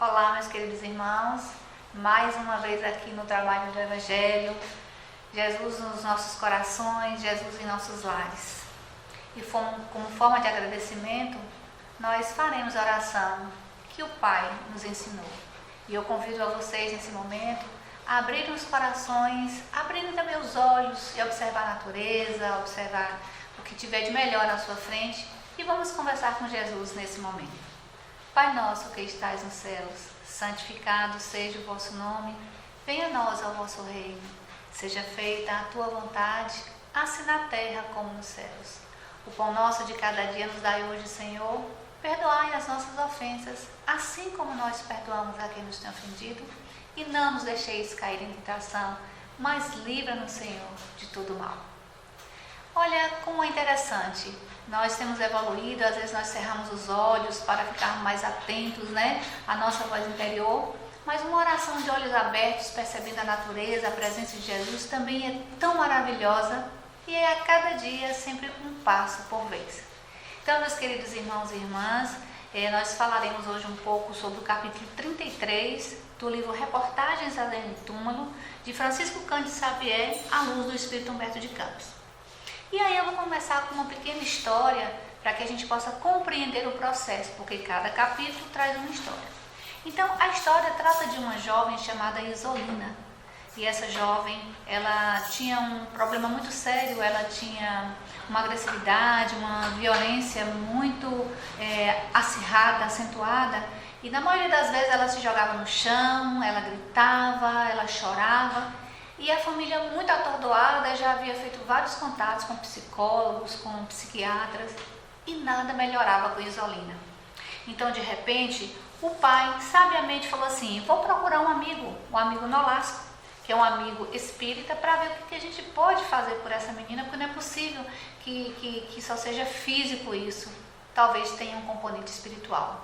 Olá, meus queridos irmãos, mais uma vez aqui no trabalho do Evangelho, Jesus nos nossos corações, Jesus em nossos lares. E como forma de agradecimento, nós faremos a oração que o Pai nos ensinou. E eu convido a vocês nesse momento a abrirem os corações, abrirem também os olhos e observar a natureza, observar o que tiver de melhor à sua frente e vamos conversar com Jesus nesse momento. Pai nosso que estais nos céus, santificado seja o vosso nome, venha a nós o vosso reino, seja feita a tua vontade, assim na terra como nos céus. O pão nosso de cada dia nos dai hoje, Senhor, perdoai as nossas ofensas, assim como nós perdoamos a quem nos tem ofendido, e não nos deixeis cair em tentação, mas livra-nos, Senhor, de todo mal. Olha como é interessante, nós temos evoluído, às vezes nós cerramos os olhos para ficarmos mais atentos, à nossa voz interior, mas uma oração de olhos abertos, percebendo a natureza, a presença de Jesus, também é tão maravilhosa e é a cada dia sempre um passo por vez. Então, meus queridos irmãos e irmãs, nós falaremos hoje um pouco sobre o capítulo 33 do livro Reportagens além do túmulo, de Francisco Cândido Xavier, à luz do Espírito Humberto de Campos. E aí eu vou começar com uma pequena história para que a gente possa compreender o processo, porque cada capítulo traz uma história. Então, a história trata de uma jovem chamada Isolina. E essa jovem, ela tinha um problema muito sério, ela tinha uma agressividade, uma violência muito acirrada, acentuada. E na maioria das vezes ela se jogava no chão, ela gritava, ela chorava. E a família, muito atordoada, já havia feito vários contatos com psicólogos, com psiquiatras, e nada melhorava com Isolina. Então, de repente, o pai sabiamente falou assim: vou procurar um amigo, o amigo Nolasco, que é um amigo espírita, para ver o que a gente pode fazer por essa menina, porque não é possível que só seja físico isso, talvez tenha um componente espiritual.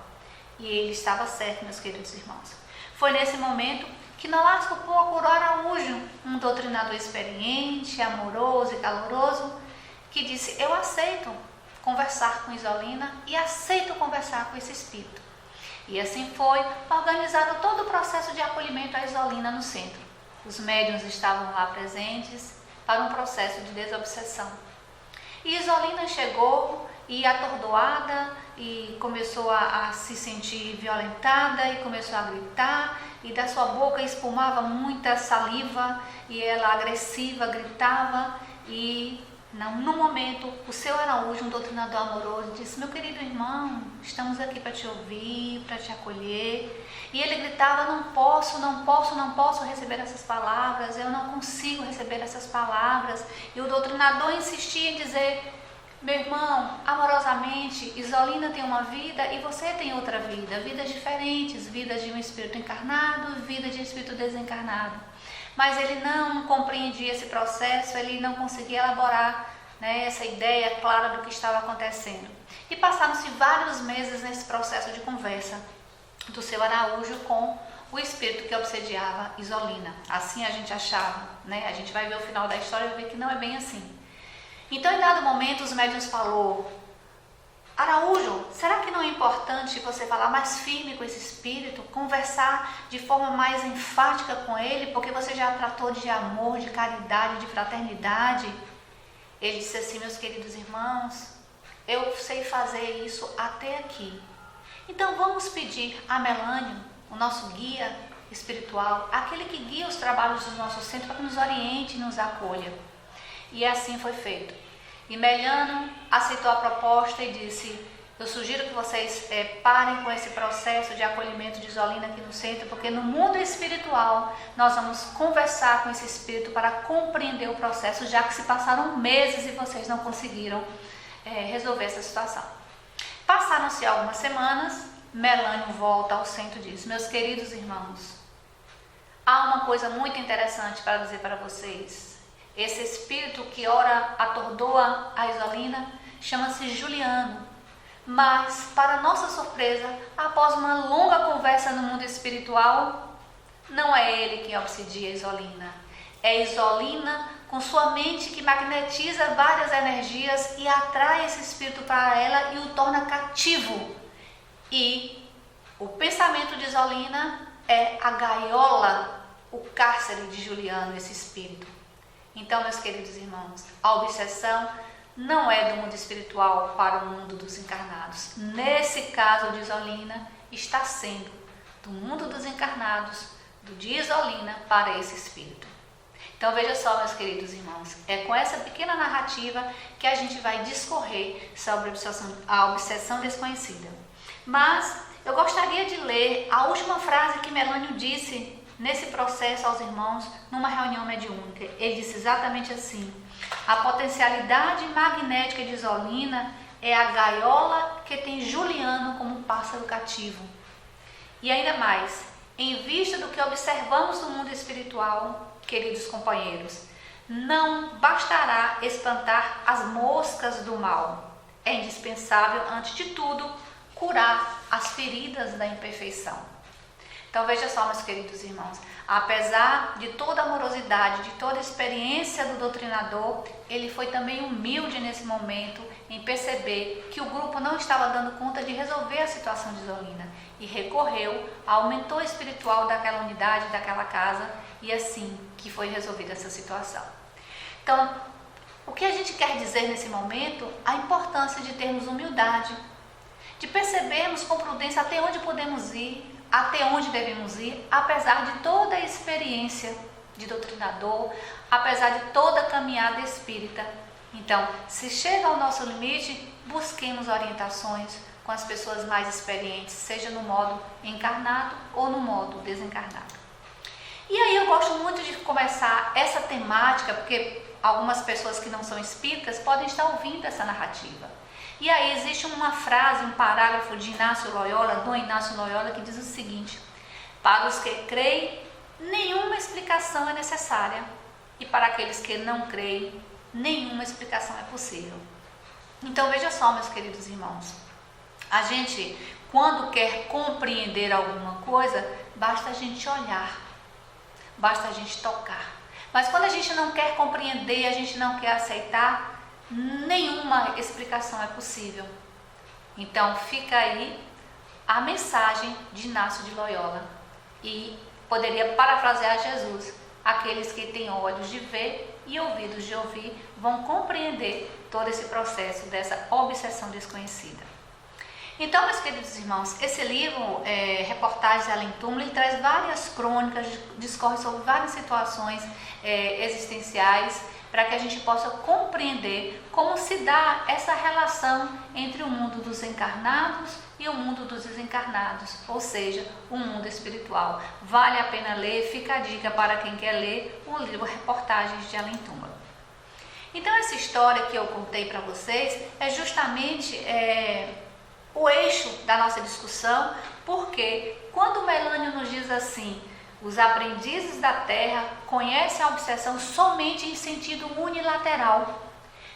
E ele estava certo, meus queridos irmãos. Foi nesse momento que Nolasco procurou Araújo, um doutrinador experiente, amoroso e caloroso, que disse: eu aceito conversar com Isolina e aceito conversar com esse espírito. E assim foi organizado todo o processo de acolhimento a Isolina no centro. Os médiuns estavam lá presentes para um processo de desobsessão. E Isolina chegou e atordoada e começou a se sentir violentada e começou a gritar, e da sua boca espumava muita saliva e ela agressiva gritava. E no momento o seu Araújo, um doutrinador amoroso, disse: meu querido irmão, estamos aqui para te ouvir, para te acolher. E ele gritava: não posso receber essas palavras, eu não consigo receber essas palavras. E o doutrinador insistia em dizer: meu irmão, amorosamente, Isolina tem uma vida e você tem outra vida, vidas diferentes, vidas de um espírito encarnado, vida de um espírito desencarnado. Mas ele não compreendia esse processo, ele não conseguia elaborar essa ideia clara do que estava acontecendo. E passaram-se vários meses nesse processo de conversa do seu Araújo com o espírito que obsediava Isolina. Assim a gente achava, A gente vai ver o final da história e ver que não é bem assim. Então, em dado momento, os médiuns falou: Araújo, será que não é importante você falar mais firme com esse espírito, conversar de forma mais enfática com ele, porque você já tratou de amor, de caridade, de fraternidade? Ele disse assim: meus queridos irmãos, eu sei fazer isso até aqui. Então vamos pedir a Melânio, o nosso guia espiritual, aquele que guia os trabalhos do nosso centro, para que nos oriente e nos acolha. E assim foi feito. E Meliano aceitou a proposta e disse: eu sugiro que vocês parem com esse processo de acolhimento de Isolina aqui no centro, porque no mundo espiritual nós vamos conversar com esse espírito para compreender o processo, já que se passaram meses e vocês não conseguiram resolver essa situação. Passaram-se algumas semanas, Melânio volta ao centro e diz: meus queridos irmãos, há uma coisa muito interessante para dizer para vocês. Esse espírito que ora atordoa a Isolina chama-se Juliano, mas, para nossa surpresa, após uma longa conversa no mundo espiritual, não é ele quem obsedia a Isolina. É Isolina com sua mente que magnetiza várias energias e atrai esse espírito para ela e o torna cativo. E o pensamento pensamento de Isolina é a gaiola, o cárcere de Juliano, esse espírito. Então, meus queridos irmãos, a obsessão não é do mundo espiritual para o mundo dos encarnados. Nesse caso de Isolina, está sendo do mundo dos encarnados, de Isolina para esse espírito. Então veja só, meus queridos irmãos, é com essa pequena narrativa que a gente vai discorrer sobre a obsessão desconhecida. Mas eu gostaria de ler a última frase que Melânio disse nesse processo aos irmãos numa reunião mediúnica. Ele disse exatamente assim: a potencialidade magnética de Isolina é a gaiola que tem Juliano como pássaro cativo. E ainda mais, em vista do que observamos no mundo espiritual, queridos companheiros, não bastará espantar as moscas do mal. É indispensável, antes de tudo, curar as feridas da imperfeição. Então veja só, meus queridos irmãos, apesar de toda a amorosidade, de toda a experiência do doutrinador, ele foi também humilde nesse momento em perceber que o grupo não estava dando conta de resolver a situação de Isolina e recorreu ao mentor espiritual daquela unidade, daquela casa, e assim que foi resolvida essa situação. Então, o que a gente quer dizer nesse momento? A importância de termos humildade, de percebermos com prudência até onde podemos ir, até onde devemos ir, apesar de toda a experiência de doutrinador, apesar de toda a caminhada espírita. Então, se chega ao nosso limite, busquemos orientações com as pessoas mais experientes, seja no modo encarnado ou no modo desencarnado. E aí eu gosto muito de começar essa temática, porque algumas pessoas que não são espíritas podem estar ouvindo essa narrativa. E aí existe uma frase, um parágrafo de Inácio Loyola, Dom Inácio Loyola, que diz o seguinte: para os que creem, nenhuma explicação é necessária, e para aqueles que não creem, nenhuma explicação é possível. Então veja só, meus queridos irmãos, a gente, quando quer compreender alguma coisa, basta a gente olhar, basta a gente tocar. Mas quando a gente não quer compreender, a gente não quer aceitar, nenhuma explicação é possível. Então fica aí a mensagem de Inácio de Loyola. E poderia parafrasear Jesus: aqueles que têm olhos de ver e ouvidos de ouvir vão compreender todo esse processo dessa obsessão desconhecida. Então, meus queridos irmãos, esse livro, Reportagens de Além Túmulo, ele traz várias crônicas, discorre sobre várias situações existenciais, para que a gente possa compreender como se dá essa relação entre o mundo dos encarnados e o mundo dos desencarnados, ou seja, o mundo espiritual. Vale a pena ler, fica a dica para quem quer ler o livro Reportagens de Além Túmulo. Então, essa história que eu contei para vocês é justamente o eixo da nossa discussão, porque quando Melânio nos diz assim: os aprendizes da Terra conhecem a obsessão somente em sentido unilateral.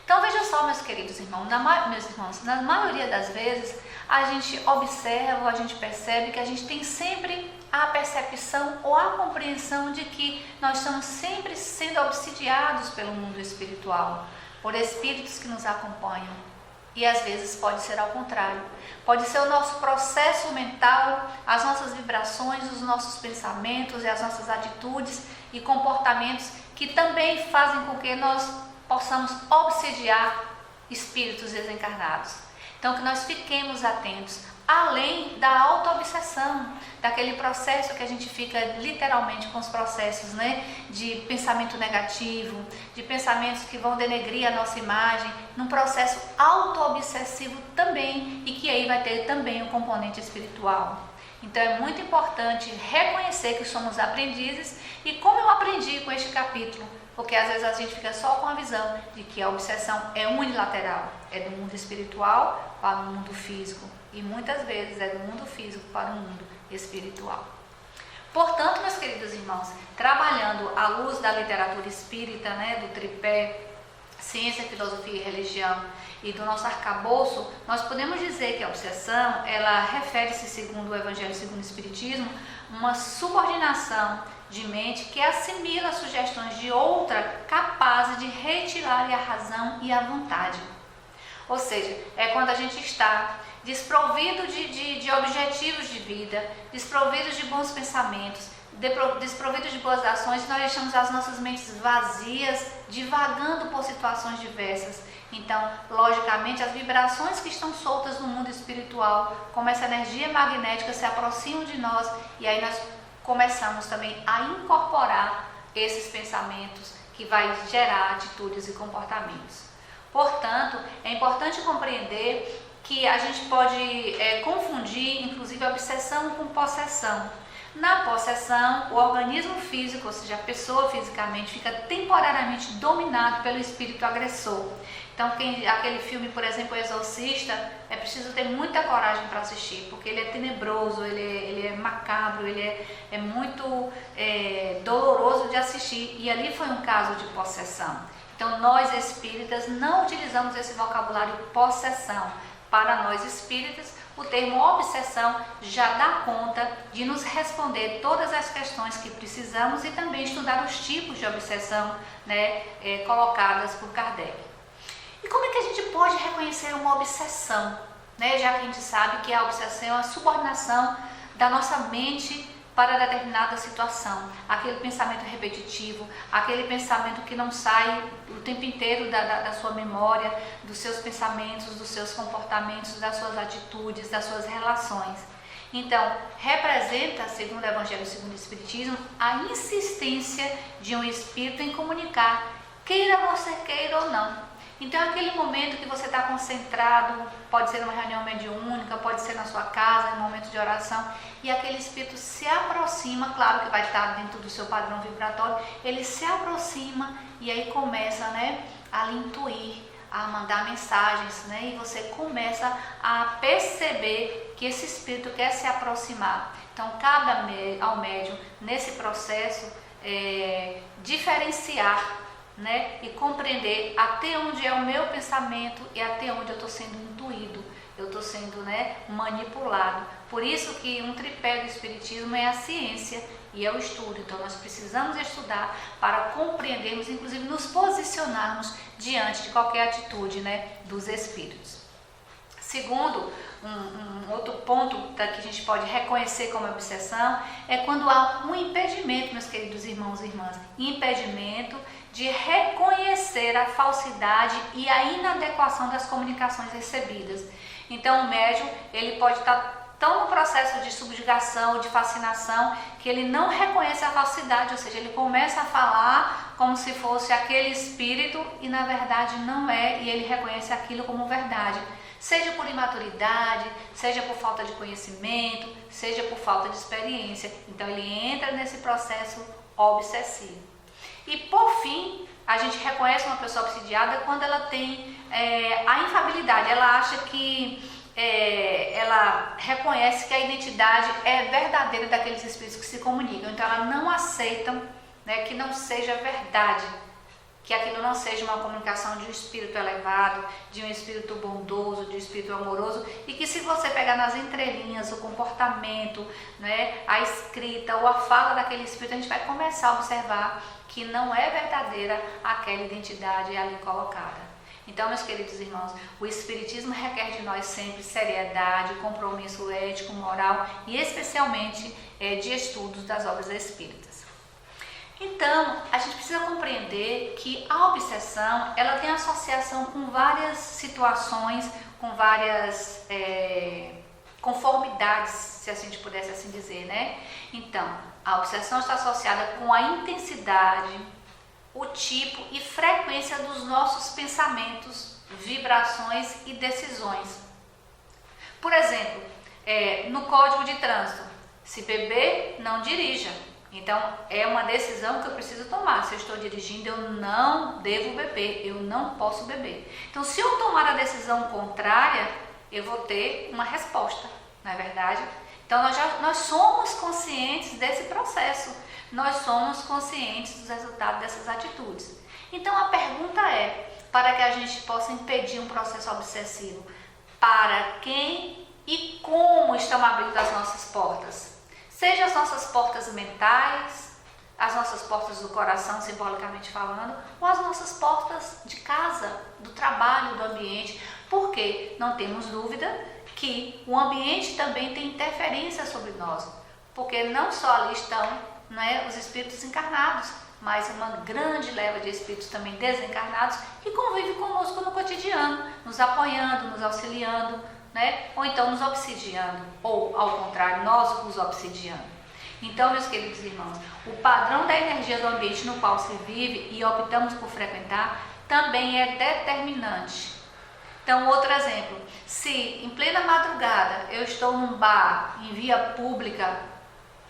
Então veja só, meus queridos irmãos, na maioria das vezes a gente observa, a gente percebe que a gente tem sempre a percepção ou a compreensão de que nós estamos sempre sendo obsidiados pelo mundo espiritual, por espíritos que nos acompanham. E às vezes pode ser ao contrário. Pode ser o nosso processo mental, as nossas vibrações, os nossos pensamentos e as nossas atitudes e comportamentos que também fazem com que nós possamos obsediar espíritos desencarnados. Então, que nós fiquemos atentos, além da auto-obsessão, daquele processo que a gente fica literalmente com os processos, de pensamento negativo, de pensamentos que vão denegrir a nossa imagem, num processo auto-obsessivo também, e que aí vai ter também o componente espiritual. Então é muito importante reconhecer que somos aprendizes, e como eu aprendi com este capítulo, porque às vezes a gente fica só com a visão de que a obsessão é unilateral, é do mundo espiritual para o mundo físico, e muitas vezes é do mundo físico para o mundo espiritual. Portanto, meus queridos irmãos, trabalhando à luz da literatura espírita, do tripé ciência, filosofia e religião e do nosso arcabouço, nós podemos dizer que a obsessão, ela refere-se, segundo o Evangelho segundo o Espiritismo, uma subordinação de mente que assimila sugestões de outra capazes de retirar a razão e a vontade. Ou seja, é quando a gente está desprovido de objetivos de vida, desprovido de bons pensamentos, desprovido de boas ações, nós deixamos as nossas mentes vazias, divagando por situações diversas. Então, logicamente, as vibrações que estão soltas no mundo espiritual, como essa energia magnética, se aproximam de nós e aí nós começamos também a incorporar esses pensamentos que vai gerar atitudes e comportamentos. Portanto, é importante compreender que a gente pode confundir, inclusive, obsessão com possessão. Na possessão, o organismo físico, ou seja, a pessoa fisicamente, fica temporariamente dominado pelo espírito agressor. Então, aquele filme, por exemplo, O Exorcista, é preciso ter muita coragem para assistir, porque ele é tenebroso, ele é macabro, ele é muito doloroso de assistir, e ali foi um caso de possessão. Então, nós espíritas não utilizamos esse vocabulário possessão. Para nós espíritas, o termo obsessão já dá conta de nos responder todas as questões que precisamos e também estudar os tipos de obsessão, colocadas por Kardec. E como é que a gente pode reconhecer uma obsessão? Já que a gente sabe que a obsessão é uma subordinação da nossa mente para determinada situação, aquele pensamento repetitivo, aquele pensamento que não sai o tempo inteiro da sua memória, dos seus pensamentos, dos seus comportamentos, das suas atitudes, das suas relações. Então, representa, segundo o Evangelho e segundo o Espiritismo, a insistência de um espírito em comunicar, queira você queira ou não. Então, é aquele momento que você está concentrado, pode ser numa reunião mediúnica, pode ser na sua casa, em um momento de oração, e aquele espírito se aproxima, claro que vai estar dentro do seu padrão vibratório, ele se aproxima e aí começa a lhe intuir, a mandar mensagens, e você começa a perceber que esse espírito quer se aproximar. Então, cabe ao médium, nesse processo, diferenciar, e compreender até onde é o meu pensamento e até onde eu estou sendo intuído, eu estou sendo manipulado. Por isso que um tripé do Espiritismo é a ciência e é o estudo. Então nós precisamos estudar para compreendermos, inclusive nos posicionarmos diante de qualquer atitude dos espíritos. Segundo, um outro ponto que a gente pode reconhecer como obsessão é quando há um impedimento, meus queridos irmãos e irmãs, impedimento de reconhecer a falsidade e a inadequação das comunicações recebidas. Então o médium, ele pode estar tão no processo de subjugação, de fascinação, que ele não reconhece a falsidade, ou seja, ele começa a falar como se fosse aquele espírito e na verdade não é, e ele reconhece aquilo como verdade. Seja por imaturidade, seja por falta de conhecimento, seja por falta de experiência. Então ele entra nesse processo obsessivo. E por fim, a gente reconhece uma pessoa obsidiada quando ela tem a infabilidade, ela acha que ela reconhece que a identidade é verdadeira daqueles espíritos que se comunicam, então ela não aceita que não seja verdade, que aquilo não seja uma comunicação de um espírito elevado, de um espírito bondoso, de um espírito amoroso, e que se você pegar nas entrelinhas o comportamento, a escrita ou a fala daquele espírito, a gente vai começar a observar que não é verdadeira aquela identidade ali colocada. Então, meus queridos irmãos, o Espiritismo requer de nós sempre seriedade, compromisso ético, moral e especialmente de estudos das obras espíritas. Então, a gente precisa compreender que a obsessão, ela tem associação com várias situações, com várias conformidades, se a gente pudesse assim dizer, Então, a obsessão está associada com a intensidade, o tipo e frequência dos nossos pensamentos, vibrações e decisões. Por exemplo, no Código de Trânsito, se beber, não dirija. Então, é uma decisão que eu preciso tomar. Se eu estou dirigindo, eu não devo beber, eu não posso beber. Então, se eu tomar a decisão contrária, eu vou ter uma resposta, não é verdade? Então, nós somos conscientes desse processo, nós somos conscientes dos resultados dessas atitudes. Então, a pergunta é, para que a gente possa impedir um processo obsessivo, para quem e como estão abrindo as nossas portas? Seja as nossas portas mentais, as nossas portas do coração, simbolicamente falando, ou as nossas portas de casa, do trabalho, do ambiente, porque não temos dúvida que que o ambiente também tem interferência sobre nós, porque não só ali estão, né, os espíritos encarnados, mas uma grande leva de espíritos também desencarnados que convivem conosco no cotidiano, nos apoiando, nos auxiliando, né, ou então nos obsidiando, ou ao contrário, nós os obsidiando. Então, meus queridos irmãos, o padrão da energia do ambiente no qual se vive e optamos por frequentar também é determinante. Então, outro exemplo, se em plena madrugada eu estou num bar em via pública,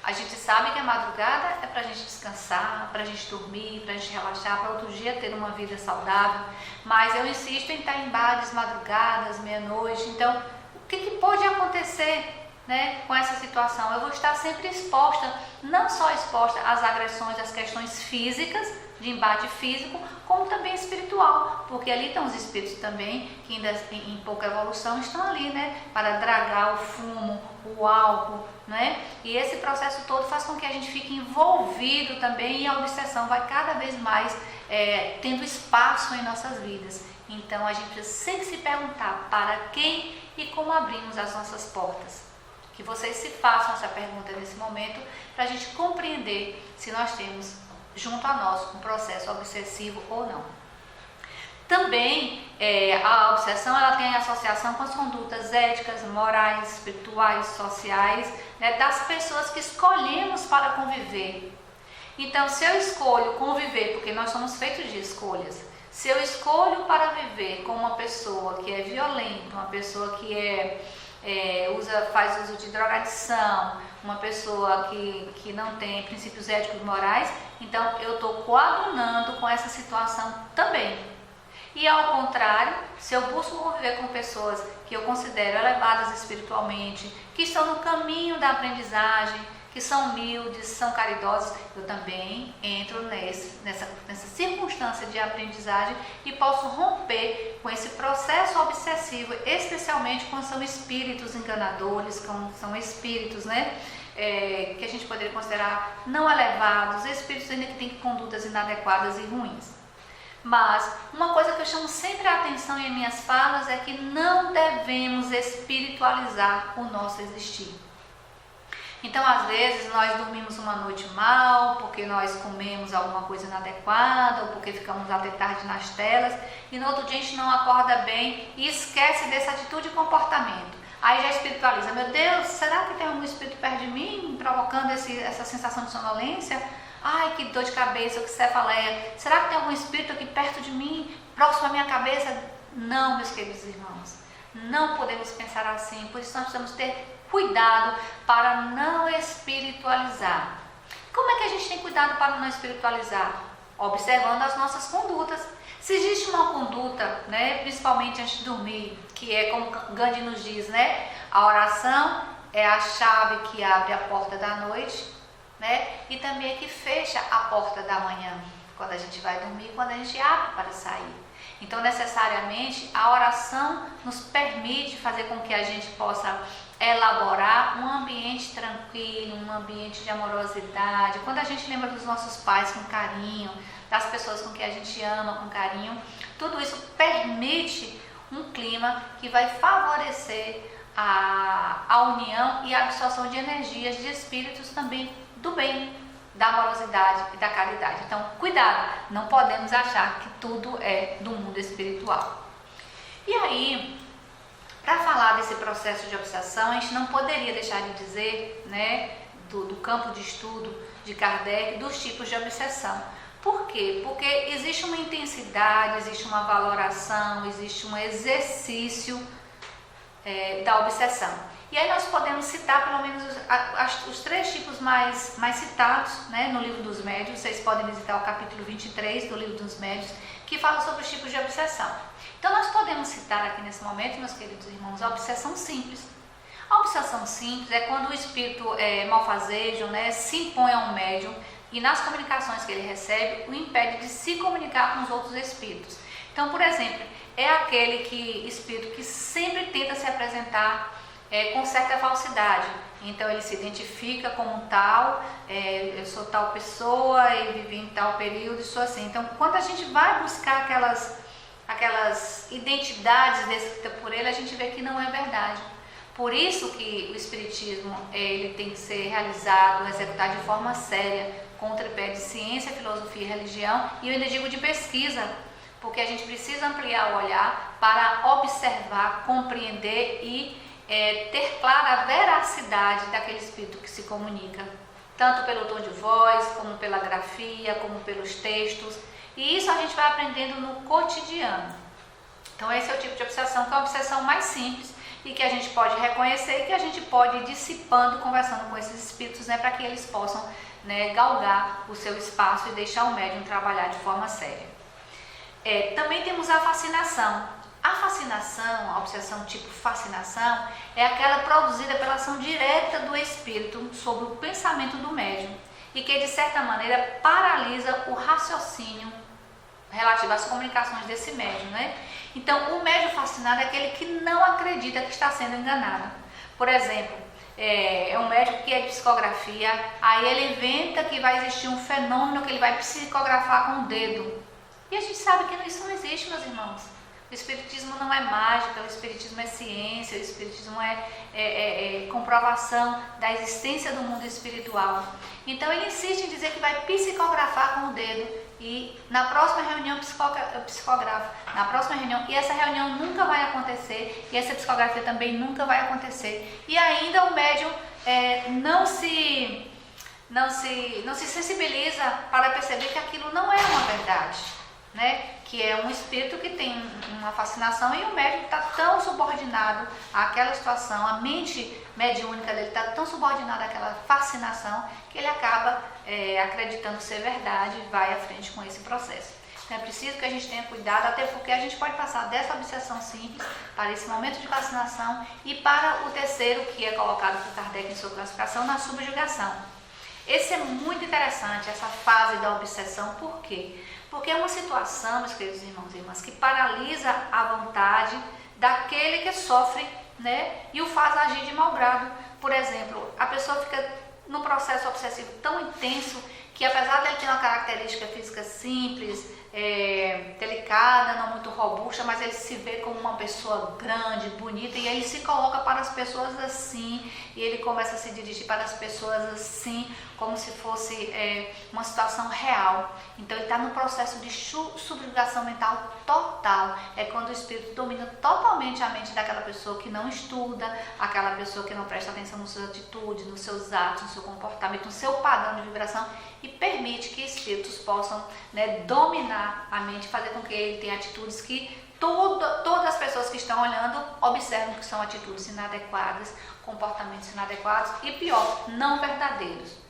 a gente sabe que a madrugada é para a gente descansar, para a gente dormir, para a gente relaxar, para outro dia ter uma vida saudável, mas eu insisto em estar em bares madrugadas, meia-noite. Então, o que pode acontecer, né, com essa situação? Eu vou estar sempre exposta, não só exposta às agressões, às questões físicas, de embate físico, como também espiritual, porque ali estão os espíritos também, que ainda em pouca evolução estão ali, né, para dragar o fumo, o álcool, né, e esse processo todo faz com que a gente fique envolvido também, e a obsessão vai cada vez mais tendo espaço em nossas vidas. Então a gente precisa sempre se perguntar para quem e como abrimos as nossas portas. Que vocês se façam essa pergunta nesse momento, para a gente compreender se nós temos junto a nós um processo obsessivo ou não. Também a obsessão, ela tem associação com as condutas éticas, morais, espirituais, sociais, né, das pessoas que escolhemos para conviver. Então, se eu escolho conviver, porque nós somos feitos de escolhas, se eu escolho para viver com uma pessoa que é violenta, uma pessoa que faz uso de drogadição, uma pessoa que não tem princípios éticos e morais, então eu estou coadunando com essa situação também. E ao contrário, se eu busco conviver com pessoas que eu considero elevadas espiritualmente, que estão no caminho da aprendizagem, que são humildes, são caridosos, eu também entro nessa circunstância de aprendizagem e posso romper com esse processo obsessivo, especialmente quando são espíritos enganadores, quando são espíritos, né, que a gente poderia considerar não elevados, espíritos ainda que têm condutas inadequadas e ruins. Mas uma coisa que eu chamo sempre a atenção em minhas falas é que não devemos espiritualizar o nosso existir. Então, às vezes, nós dormimos uma noite mal, porque nós comemos alguma coisa inadequada, ou porque ficamos até tarde nas telas, e no outro dia a gente não acorda bem e esquece dessa atitude e comportamento. Aí já espiritualiza: meu Deus, será que tem algum espírito perto de mim, provocando essa sensação de sonolência? Ai, que dor de cabeça, que cefaleia. Será que tem algum espírito aqui perto de mim, próximo à minha cabeça? Não, meus queridos irmãos, não podemos pensar assim, por isso nós precisamos ter cuidado para não espiritualizar. Como é que a gente tem cuidado para não espiritualizar? Observando as nossas condutas. Se existe uma conduta, né, principalmente antes de dormir, que é como Gandhi nos diz, né, a oração é a chave que abre a porta da noite, né, e também é que fecha a porta da manhã, quando a gente vai dormir, quando a gente abre para sair. Então, necessariamente, a oração nos permite fazer com que a gente possa elaborar um ambiente tranquilo, um ambiente de amorosidade. Quando a gente lembra dos nossos pais com carinho, das pessoas com quem a gente ama com carinho, tudo isso permite um clima que vai favorecer a união e a absorção de energias de espíritos também do bem, da amorosidade e da caridade. Então, cuidado, não podemos achar que tudo é do mundo espiritual. E aí, para falar desse processo de obsessão, a gente não poderia deixar de dizer, né, do campo de estudo de Kardec, dos tipos de obsessão. Por quê? Porque existe uma intensidade, existe uma valoração, existe um exercício da obsessão. E aí nós podemos citar pelo menos os três tipos mais citados, né, no Livro dos Médiuns. Vocês podem visitar o capítulo 23 do Livro dos Médiuns, que fala sobre os tipos de obsessão. Então nós podemos citar aqui nesse momento, meus queridos irmãos, a obsessão simples. A obsessão simples é quando o espírito malfazejo, né, se impõe a um médium e nas comunicações que ele recebe o impede de se comunicar com os outros espíritos. Então, por exemplo, é aquele espírito que sempre tenta se apresentar com certa falsidade. Então ele se identifica como tal, eu sou tal pessoa e vivi em tal período e sou assim. Então, quando a gente vai buscar aquelas identidades descritas por ele, a gente vê que não é verdade. Por isso que o espiritismo ele tem que ser realizado, executado de forma séria, com o tripé de ciência, filosofia e religião, e eu ainda digo de pesquisa, porque a gente precisa ampliar o olhar para observar, compreender e ter clara a veracidade daquele espírito que se comunica, tanto pelo tom de voz, como pela grafia, como pelos textos, e isso a gente vai aprendendo no cotidiano. Então esse é o tipo de obsessão, que é uma obsessão mais simples, e que a gente pode reconhecer e que a gente pode ir dissipando, conversando com esses espíritos, né, para que eles possam, né, galgar o seu espaço e deixar o médium trabalhar de forma séria. Também temos a fascinação. A fascinação, a obsessão tipo fascinação, é aquela produzida pela ação direta do espírito sobre o pensamento do médium e que, de certa maneira, paralisa o raciocínio relativo às comunicações desse médium, né? Então, o médium fascinado é aquele que não acredita que está sendo enganado. Por exemplo, é um médium que é de psicografia, aí ele inventa que vai existir um fenômeno que ele vai psicografar com o dedo. E a gente sabe que isso não existe, meus irmãos. O espiritismo não é mágica, o espiritismo é ciência, o espiritismo é comprovação da existência do mundo espiritual. Então ele insiste em dizer que vai psicografar com o dedo e na próxima reunião psicografa, na próxima reunião, e essa reunião nunca vai acontecer, e essa psicografia também nunca vai acontecer. E ainda o médium não se sensibiliza para perceber que aquilo não é uma verdade, né? Que é um espírito que tem uma fascinação e o médium está tão subordinado àquela situação, a mente mediúnica dele está tão subordinada àquela fascinação que ele acaba acreditando ser verdade e vai à frente com esse processo. Então é preciso que a gente tenha cuidado, até porque a gente pode passar dessa obsessão simples para esse momento de fascinação e para o terceiro, que é colocado por Kardec em sua classificação, na subjugação. Esse é muito interessante, essa fase da obsessão. Por quê? Porque é uma situação, meus queridos irmãos e irmãs, que paralisa a vontade daquele que sofre, né, e o faz agir de mau grado. Por exemplo, a pessoa fica num processo obsessivo tão intenso que, apesar dele ter uma característica física simples, delicada, não muito robusta, mas ele se vê como uma pessoa grande, bonita, e ele se coloca para as pessoas assim, e ele começa a se dirigir para as pessoas assim, como se fosse uma situação real. Então ele está no processo de subjugação mental total. É quando o espírito domina totalmente a mente daquela pessoa que não estuda, aquela pessoa que não presta atenção nas suas atitudes, nos seus atos, no seu comportamento, no seu padrão de vibração, e permite que espíritos possam, né, dominar a mente, fazer com que ele tenha atitudes que todas as pessoas que estão olhando observam que são atitudes inadequadas, comportamentos inadequados e, pior, não verdadeiros.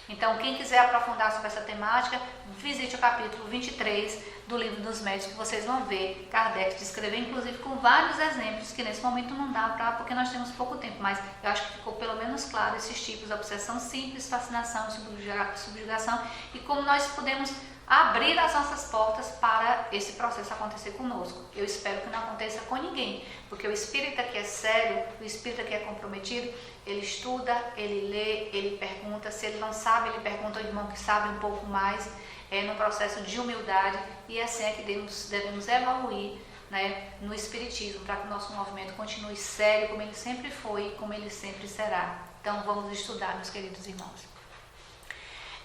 Então, quem quiser aprofundar sobre essa temática, visite o capítulo 23 do Livro dos Médiuns, que vocês vão ver Kardec descrever, inclusive com vários exemplos, que nesse momento não dá para, porque nós temos pouco tempo, mas eu acho que ficou pelo menos claro esses tipos de obsessão simples, fascinação, subjugação, e como nós podemos abrir as nossas portas para esse processo acontecer conosco. Eu espero que não aconteça com ninguém, porque o espírita que é sério, o espírita que é comprometido, ele estuda, ele lê, ele pergunta. Se ele não sabe, ele pergunta ao irmão que sabe um pouco mais, no processo de humildade, e assim é que devemos evoluir, né, no espiritismo, para que o nosso movimento continue sério, como ele sempre foi e como ele sempre será. Então vamos estudar, meus queridos irmãos.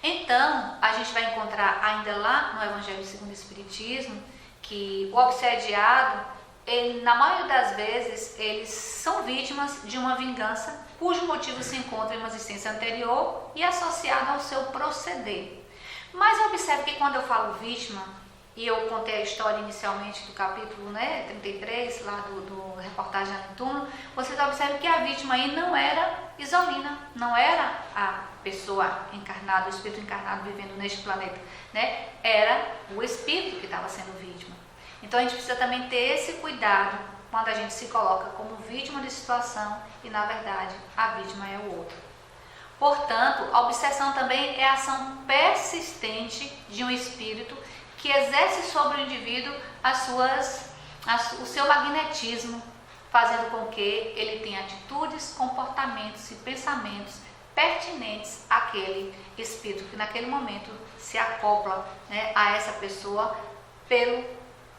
Então, a gente vai encontrar ainda lá no Evangelho segundo o Espiritismo que o obsediado, ele, na maioria das vezes, eles são vítimas de uma vingança cujo motivo se encontra em uma existência anterior e associado ao seu proceder. Mas observe que quando eu falo vítima, e eu contei a história inicialmente do capítulo 33, lá do reportagem no túmulo, vocês observam que a vítima aí não era Isolina, não era a pessoa encarnada, o espírito encarnado vivendo neste planeta, né? Era o espírito que estava sendo vítima. Então a gente precisa também ter esse cuidado quando a gente se coloca como vítima de situação e, na verdade, a vítima é o outro. Portanto, a obsessão também é a ação persistente de um espírito que exerce sobre o indivíduo o seu magnetismo, fazendo com que ele tenha atitudes, comportamentos e pensamentos pertinentes àquele espírito que naquele momento se acopla, né, a essa pessoa pelo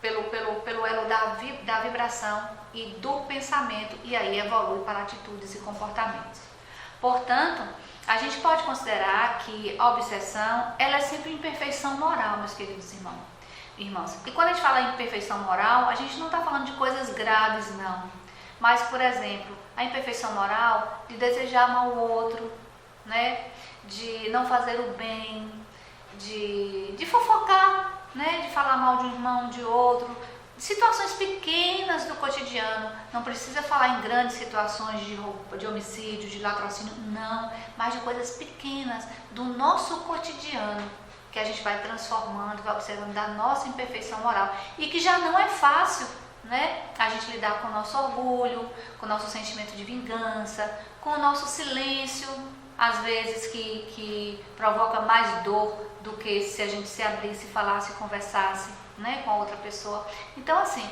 pelo elo da vibração e do pensamento, e aí evolui para atitudes e comportamentos. Portanto, a gente pode considerar que a obsessão, ela é sempre imperfeição moral, meus queridos irmãos. E quando a gente fala em imperfeição moral, a gente não está falando de coisas graves, não. Mas, por exemplo, a imperfeição moral de desejar mal ao outro, né? De não fazer o bem, de fofocar, né? De falar mal de um irmão, de outro, situações pequenas do cotidiano. Não precisa falar em grandes situações de homicídio, de latrocínio, não, mas de coisas pequenas do nosso cotidiano, que a gente vai transformando, vai observando da nossa imperfeição moral, e que já não é fácil, né? A gente lidar com o nosso orgulho, com o nosso sentimento de vingança, com o nosso silêncio, às vezes que provoca mais dor do que se a gente se abrisse, falasse, conversasse, né, com a outra pessoa. Então, assim,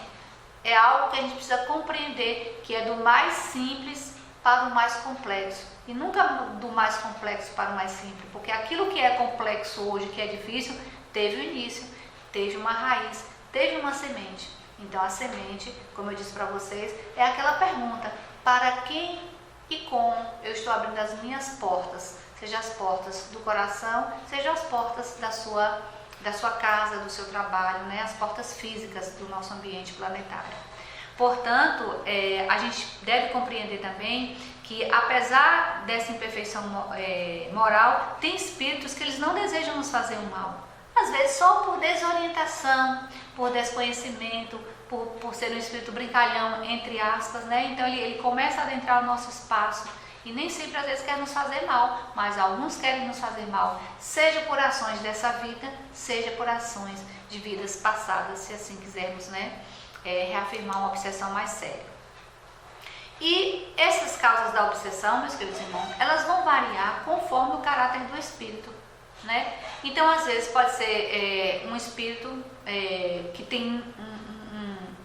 é algo que a gente precisa compreender, que é do mais simples para o mais complexo, e nunca do mais complexo para o mais simples, porque aquilo que é complexo hoje, que é difícil, teve o início, teve uma raiz, teve uma semente. Então, a semente, como eu disse para vocês, é aquela pergunta: para quem e como eu estou abrindo as minhas portas, seja as portas do coração, seja as portas da sua casa, do seu trabalho, né? As portas físicas do nosso ambiente planetário. Portanto, a gente deve compreender também que, apesar dessa imperfeição moral, tem espíritos que eles não desejam nos fazer o mal. Às vezes só por desorientação, por desconhecimento, por ser um espírito brincalhão, entre aspas, né? Então ele começa a adentrar o nosso espaço e nem sempre às vezes quer nos fazer mal, mas alguns querem nos fazer mal, seja por ações dessa vida, seja por ações de vidas passadas, se assim quisermos, né? Reafirmar uma obsessão mais séria. E essas causas da obsessão, meus queridos irmãos, elas vão variar conforme o caráter do espírito, né? Então, às vezes pode ser um espírito que tem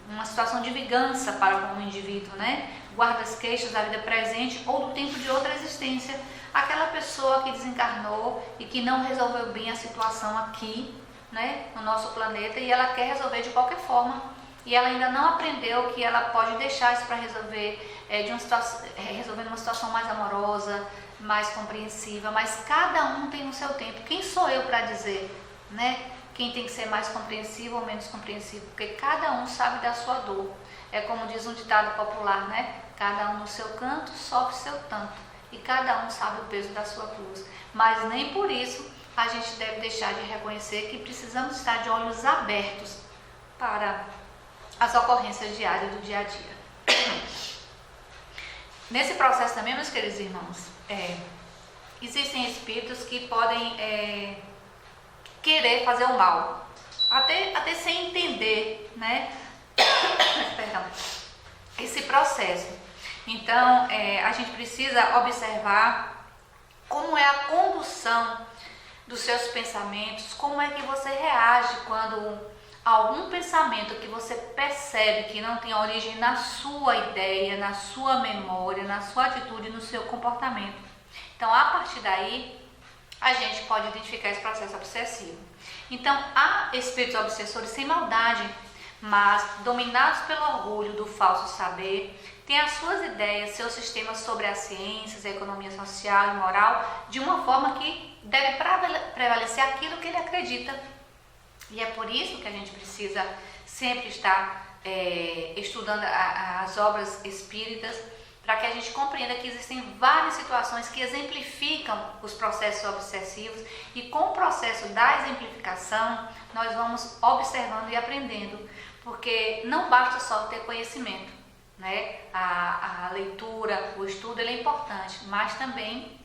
uma situação de vingança para com o indivíduo, né? Guarda as queixas da vida presente ou do tempo de outra existência. Aquela pessoa que desencarnou e que não resolveu bem a situação aqui, né, no nosso planeta, e ela quer resolver de qualquer forma. E ela ainda não aprendeu que ela pode deixar isso para resolver, resolvendo uma situação mais amorosa, mais compreensiva, mas cada um tem o seu tempo. Quem sou eu para dizer, né? Quem tem que ser mais compreensivo ou menos compreensivo? Porque cada um sabe da sua dor. É como diz um ditado popular, né? Cada um no seu canto sofre seu tanto, e cada um sabe o peso da sua cruz. Mas nem por isso a gente deve deixar de reconhecer que precisamos estar de olhos abertos para as ocorrências diárias do dia a dia. Nesse processo também, meus queridos irmãos, existem espíritos que podem querer fazer o mal, até sem entender, né? Perdão, esse processo. Então, a gente precisa observar como é a condução dos seus pensamentos, como é que você reage quando algum pensamento que você percebe que não tem origem na sua ideia, na sua memória, na sua atitude, no seu comportamento. Então, a partir daí, a gente pode identificar esse processo obsessivo. Então, há espíritos obsessores sem maldade, mas dominados pelo orgulho do falso saber, têm as suas ideias, seus sistemas sobre as ciências, a economia social e moral, de uma forma que deve prevalecer aquilo que ele acredita. E é por isso que a gente precisa sempre estar estudando as obras espíritas, para que a gente compreenda que existem várias situações que exemplificam os processos obsessivos, e com o processo da exemplificação nós vamos observando e aprendendo, porque não basta só ter conhecimento, né? A leitura, o estudo, ele é importante, mas também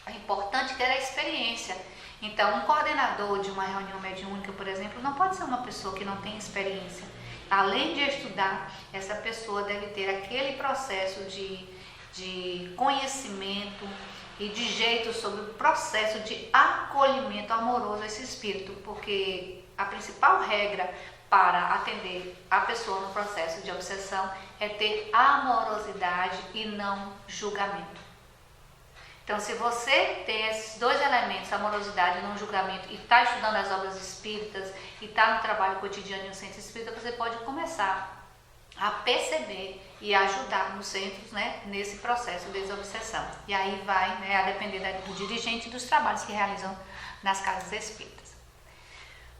é importante ter a experiência. Então, um coordenador de uma reunião mediúnica, por exemplo, não pode ser uma pessoa que não tem experiência. Além de estudar, essa pessoa deve ter aquele processo de conhecimento e de jeito sobre o processo de acolhimento amoroso a esse espírito, porque a principal regra para atender a pessoa no processo de obsessão é ter amorosidade e não julgamento. Então, se você tem esses dois elementos, amorosidade e não julgamento, e está estudando as obras espíritas, e está no trabalho cotidiano em um centro espírita, você pode começar a perceber e ajudar nos centros, né, nesse processo de desobsessão. E aí vai, né, a depender do dirigente e dos trabalhos que realizam nas casas espíritas.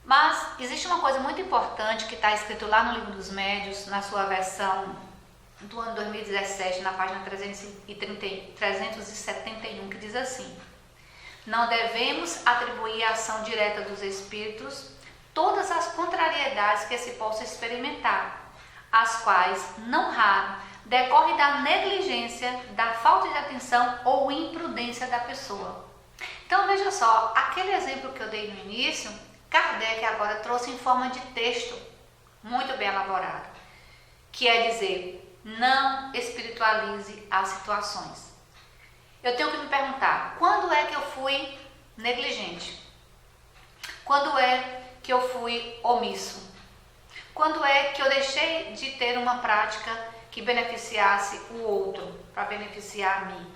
Mas existe uma coisa muito importante que está escrito lá no Livro dos Médiuns, na sua versão do ano 2017, na página 371, que diz assim: não devemos atribuir à ação direta dos espíritos todas as contrariedades que se possa experimentar, as quais, não raro, decorrem da negligência, da falta de atenção ou imprudência da pessoa. Então veja só, aquele exemplo que eu dei no início, Kardec agora trouxe em forma de texto, muito bem elaborado, que é dizer: não espiritualize as situações. Eu tenho que me perguntar, quando é que eu fui negligente? Quando é que eu fui omisso? Quando é que eu deixei de ter uma prática que beneficiasse o outro, para beneficiar a mim?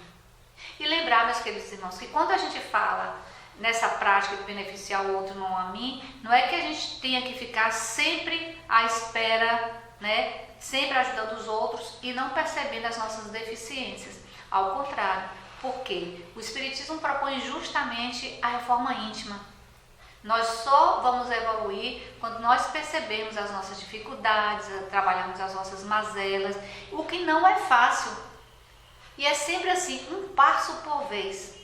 E lembrar, meus queridos irmãos, que quando a gente fala nessa prática de beneficiar o outro, não a mim, não é que a gente tenha que ficar sempre à espera, né, sempre ajudando os outros e não percebendo as nossas deficiências. Ao contrário, porque o Espiritismo propõe justamente a reforma íntima. Nós só vamos evoluir quando nós percebemos as nossas dificuldades, trabalhamos as nossas mazelas, o que não é fácil. E é sempre assim, um passo por vez.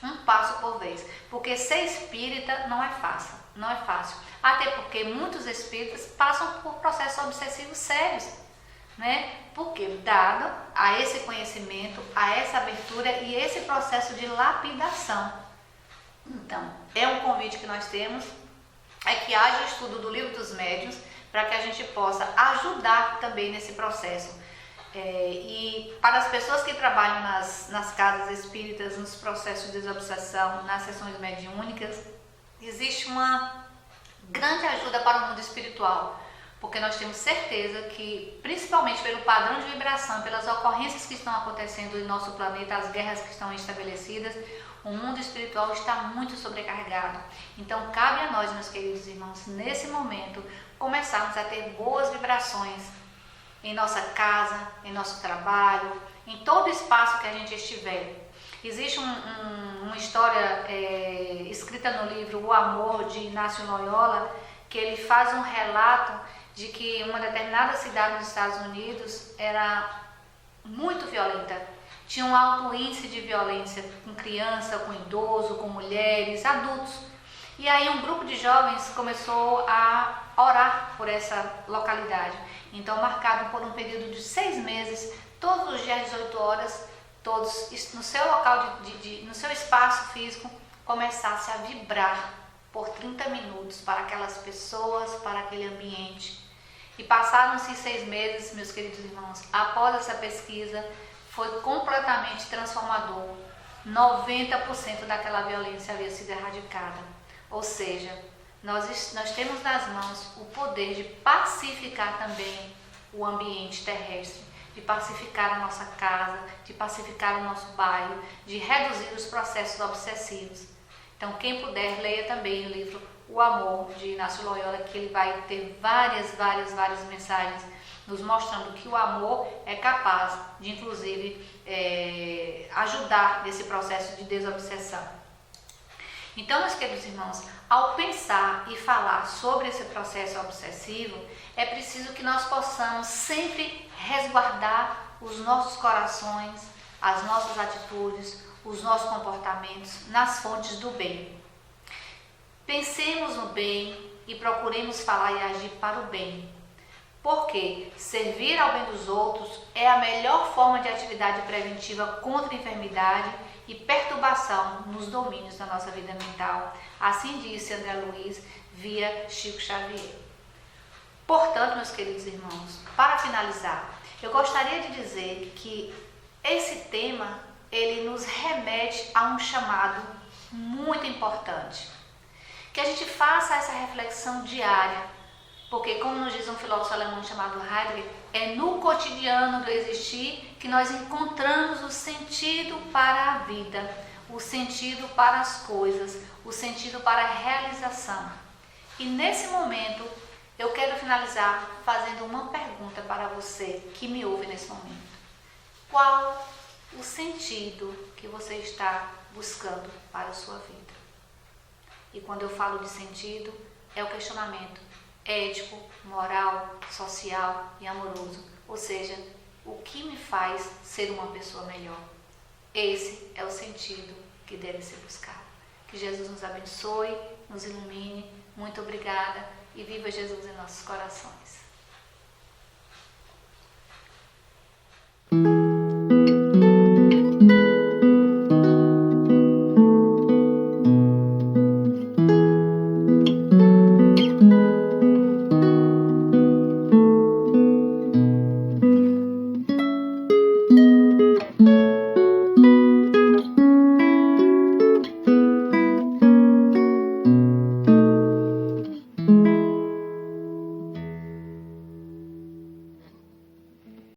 Um passo por vez. Porque ser espírita não é fácil. Não é fácil. Até porque muitos espíritas passam por processos obsessivos sérios, né? Porque dado a esse conhecimento, a essa abertura e esse processo de lapidação. Então, é um convite que nós temos, é que haja estudo do Livro dos Médiuns, para que a gente possa ajudar também nesse processo. E para as pessoas que trabalham nas casas espíritas, nos processos de desobsessão, nas sessões mediúnicas, existe uma grande ajuda para o mundo espiritual, porque nós temos certeza que, principalmente pelo padrão de vibração, pelas ocorrências que estão acontecendo em nosso planeta, as guerras que estão estabelecidas, o mundo espiritual está muito sobrecarregado. Então, cabe a nós, meus queridos irmãos, nesse momento, começarmos a ter boas vibrações em nossa casa, em nosso trabalho, em todo espaço que a gente estiver. Existe uma história escrita no livro O Amor, de Inácio Loyola, que ele faz um relato de que uma determinada cidade nos Estados Unidos era muito violenta. Tinha um alto índice de violência com criança, com idoso, com mulheres, adultos. E aí um grupo de jovens começou a orar por essa localidade. Então, marcado por um período de 6 meses, todos os dias, 18 horas, todos no seu local, no seu espaço físico, começasse a vibrar por 30 minutos para aquelas pessoas, para aquele ambiente. E passaram-se 6 meses, meus queridos irmãos, após essa pesquisa, foi completamente transformador. 90% daquela violência havia sido erradicada. Ou seja, nós temos nas mãos o poder de pacificar também o ambiente terrestre, de pacificar a nossa casa, de pacificar o nosso bairro, de reduzir os processos obsessivos. Então, quem puder, leia também o livro O Amor, de Inácio Loyola, que ele vai ter várias mensagens nos mostrando que o amor é capaz de, inclusive, ajudar nesse processo de desobsessão. Então, meus queridos irmãos, ao pensar e falar sobre esse processo obsessivo, é preciso que nós possamos sempre resguardar os nossos corações, as nossas atitudes, os nossos comportamentos nas fontes do bem. Pensemos no bem e procuremos falar e agir para o bem. Porque servir ao bem dos outros é a melhor forma de atividade preventiva contra a enfermidade e perturbação nos domínios da nossa vida mental. Assim disse André Luiz via Chico Xavier. Portanto, meus queridos irmãos, para finalizar, eu gostaria de dizer que esse tema, ele nos remete a um chamado muito importante. Que a gente faça essa reflexão diária. Porque, como nos diz um filósofo alemão chamado Heidegger, é no cotidiano do existir que nós encontramos o sentido para a vida. o sentido para as coisas, o sentido para a realização. E nesse momento, eu quero finalizar fazendo uma pergunta para você que me ouve nesse momento. Qual o sentido que você está buscando para a sua vida? E quando eu falo de sentido, é o questionamento ético, moral, social e amoroso. Ou seja, o que me faz ser uma pessoa melhor? Esse é o sentido que deve ser buscado. Que Jesus nos abençoe, nos ilumine. Muito obrigada e viva Jesus em nossos corações.